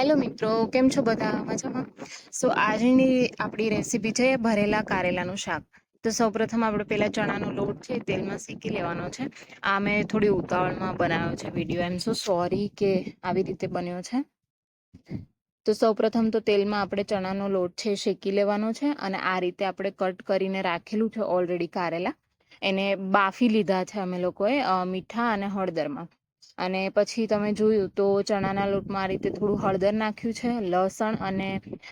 Hello મિત્રો, કેમ છો બધા મજામાં? સો આજની આપણી રેસીપી છે ભરેલા કારેલાનું શાક. તો સૌપ્રથમ આપણે પેલા ચણાનો લોટ છે તેલમાં શેકી લેવાનો છે. આ મેં થોડી ઉતાવળમાં બનાવ્યો છે વિડીયો. એમ સો સોરી કે આવી રીતે બન્યો છે. તો સૌપ્રથમ તો તેલમાં આપણે ચણાનો લોટ છે શેકી લેવાનો છે અને આ રીતે આપણે કટ કરીને રાખેલું છે ઓલરેડી કારેલા. એને બાફી લીધા છે અમે લોકોએ મીઠા અને હળદરમાં. અને પછી તમે જોયું તો ચણાના લોટમાં આ રીતે થોડું હળદર નાખ્યું છે, લસણ અને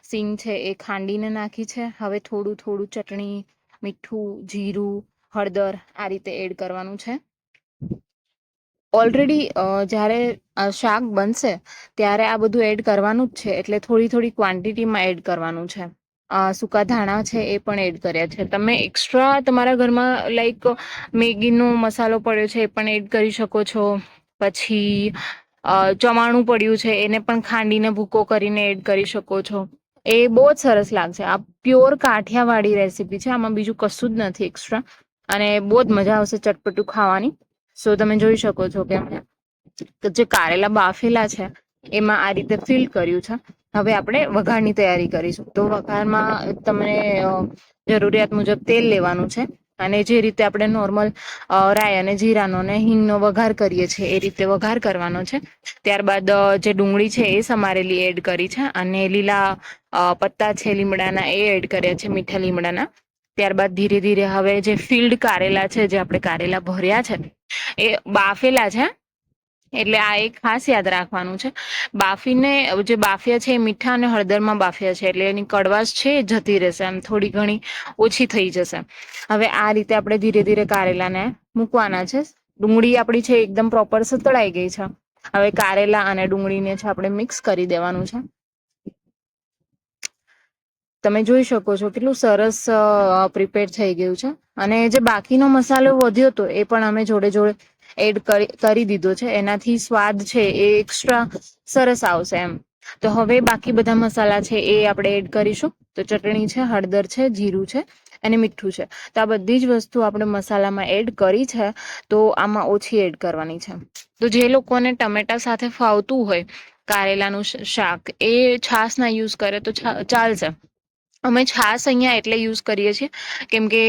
સિંગ છે એ ખાંડીને નાખી છે. હવે થોડું થોડું ચટણી, મીઠું, જીરું, હળદર આ રીતે એડ કરવાનું છે. ઓલરેડી જ્યારે શાક બનશે ત્યારે આ બધું એડ કરવાનું જ છે, એટલે થોડી થોડી ક્વોન્ટિટીમાં એડ કરવાનું છે. સૂકા ધાણા છે એ પણ એડ કર્યા છે. તમે એક્સ્ટ્રા તમારા ઘરમાં લાઈક મેગીનો મસાલો પડ્યો છે એ પણ એડ કરી શકો છો. પછી ચવાણું પડ્યું છે એને પણ ખાંડીને ભૂકો કરીને એડ કરી શકો છો. એ બહુ જ સરસ લાગશે. આ પ્યોર કાઠિયાવાડી રેસીપી છે, આમાં બીજું કશું જ નથી એક્સ્ટ્રા. અને બહુ જ મજા આવશે ચટપટું ખાવાની. સો તમે જોઈ શકો છો કે જે કારેલા બાફેલા છે એમાં આ રીતે ફિલ કર્યું છે. હવે આપણે વઘારની તૈયારી કરીશું. તો વઘારમાં તમને જરૂરિયાત મુજબ તેલ લેવાનું છે અને જે રીતે આપણે નોર્મલ રાઈ અને જીરાનો અને હિંગનો વઘાર કરીએ છીએ એ રીતે વઘાર કરવાનો છે. ત્યારબાદ જે ડુંગળી છે એ સમારેલી એડ કરી છે અને લીલા પત્તા છે લીમડાના એ એડ કર્યા છે, મીઠા લીમડાના. ત્યારબાદ ધીરે ધીરે હવે જે ફિલ્ડ કારેલા છે, જે આપણે કારેલા ભર્યા છે એ બાફેલા છે. એટલે આ એક ખાસ યાદ રાખવાનું છે. બાફીને જે બાફ્યા છે એ મીઠા અને હળદરમાં બાફ્યા છે, એટલે એની કડવાશ છે એ જતી રહેશે, એમ થોડી ઘણી ઓછી થઈ જશે. હવે આ રીતે આપણે ધીરે ધીરે કારેલાને મૂકવાના છે. ડુંગળી આપણી છે એકદમ પ્રોપર સતળાઈ ગઈ છે. હવે કારેલા અને ડુંગળીને છે આપણે મિક્સ કરી દેવાનું છે. તમે જોઈ શકો છો કેટલું સરસ પ્રિપેર થઈ ગયું છે. અને જે બાકીનો મસાલો વધ્યો હતો એ પણ અમે જોડે જોડે એડ કરી દીધો છે. એનાથી સ્વાદ છે એ એક્સ્ટ્રા સરસ આવશે એમ. તો હવે બાકી બધા મસાલા છે એ આપણે એડ કરીશું. તો ચટણી છે, હળદર છે, જીરું છે અને મીઠું છે. તો આ બધી જ વસ્તુ આપણે મસાલામાં એડ કરી છે. તો આમાં ઓછી એડ કરવાની છે. તો જે લોકોને ટમેટા સાથે ફાવતું હોય કારેલાનું શાક, એ છાસ ના યુઝ કરે તો ચાલશે. અમે છાસ અહીંયા એટલે યુઝ કરીએ છીએ કેમકે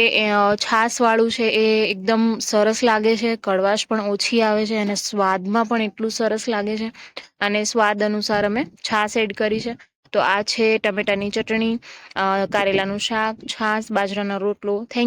છાસ વાળું છે એ એકદમ સરસ લાગે છે, કડવાશ પણ ઓછી આવે છે અને સ્વાદમાં પણ એટલું સરસ લાગે છે. અને સ્વાદ અનુસાર અમે છાસ એડ કરી છે. તો આ છે ટમેટાની ચટણી, કારેલાનું શાક, છાસ, બાજરાનો રોટલો. થેન્ક